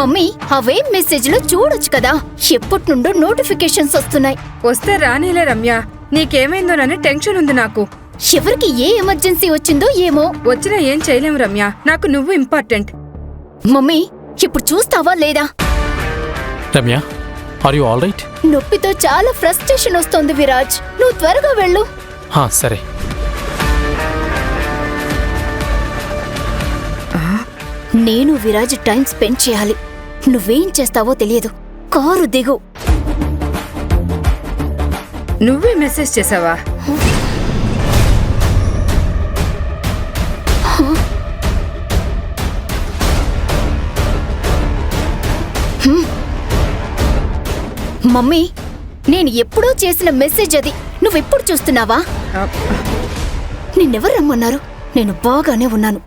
Mummy అవే మెసేజ్లు చూడొచ్చు కదా, ఎప్పటి నుండో నోటిఫికేషన్స్ వస్తున్నాయి. వస్తే రానిలే రమ్య, నీకేమైందోనని టెన్షన్ ఉంది నాకు. ఎవరికి ఏ ఎమర్జెన్సీ వచ్చిందో ఏమో. వచ్చినా ఏం చేయలేం రమ్య, నాకు నువ్వు ఇంపార్టెంట్. మమ్మీ ఇప్పుడు చూస్తావా లేదా? Ramya, are you all right? నొప్పితో చాలా ఫ్రస్ట్రేషన్ వస్తోంది విరాజ్, నువ్వు త్వరగా వెళ్ళు. సరే. నేను విరాజ్ టైం స్పెండ్ చేయాలి. నువ్వేం చేస్తావో తెలియదు. కారు దిగు. నువ్వే మెసేజ్ చేసావా? మమ్మీ, నేను ఎప్పుడో చేసిన మెసేజ్ అది, నువ్వెప్పుడు చూస్తున్నావా? నిన్నెవరు రమ్మన్నారు? నేను బాగానే ఉన్నాను.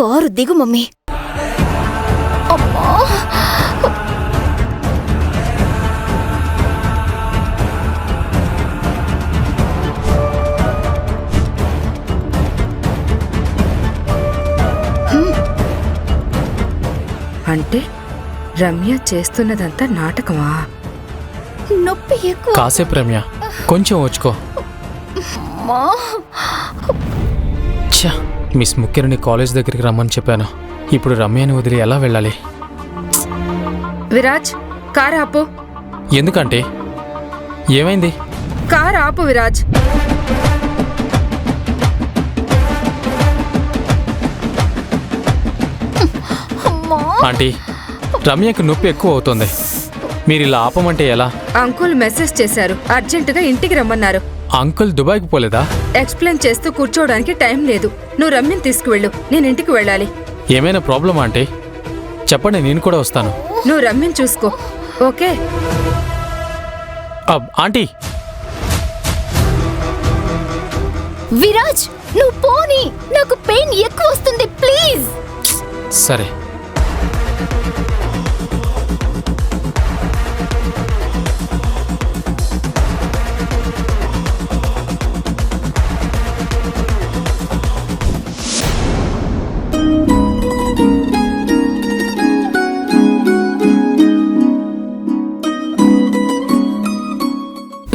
కారు దిగు మమ్మీ. అమ్మా! అంటే రమ్య చేస్తున్నదంతా నాటకమా? నొప్పి ఎక్కువ. కాసేపు రమ్య, కొంచెం వచ్చుకో. ఛా, మిస్ ముఖ్యని కాలేజ్ దగ్గరికి రమ్మని చెప్పాను. ఇప్పుడు రమ్యని వదిలి ఎలా వెళ్ళాలి? విరాజ్, కార్ ఆపు. ఎందుకంటే ఏమైంది? కార్ ఆపు విరాజ్. ఆంటీ, రమ్యకి నొప్పి ఎక్కువ అవుతుంది. మీరు ఇలా ఆపమంటే ఎలా? అంకుల్ మెసేజ్ చేశారు, అర్జెంటుగా ఇంటికి రమ్మన్నారు. అంకుల్ దుబాయ్కి పోలేదా? ఎక్స్ప్లెయిన్ చేస్తూ కూర్చోవడానికి టైం లేదు. నువ్వు రమ్యని తీసుకువెళ్ళు, నేను ఇంటికి వెళ్ళాలి. ఏమైనా ప్రాబ్లమా ఆంటీ? చెప్పండి, నేను కూడా వస్తాను. నువ్వు రమ్యని చూసుకో, ఓకే? ఆంటీ! విరాజ్, నువ్వు పోనీ, నాకు పెయిన్ ఎక్కువ వస్తుంది, ప్లీజ్. సరే.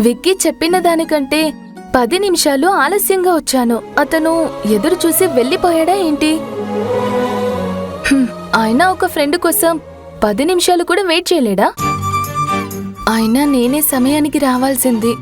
విక్కీ చెప్పిన దానికంటే 10 నిమిషాలు ఆలస్యంగా వచ్చాను. అతను ఎదురు చూసి వెళ్ళిపోయాడా ఏంటి? ఆయన ఒక ఫ్రెండ్ కోసం 10 నిమిషాలు కూడా వెయిట్ చేయలేడా? అయినా నేనే సమయానికి రావాల్సింది.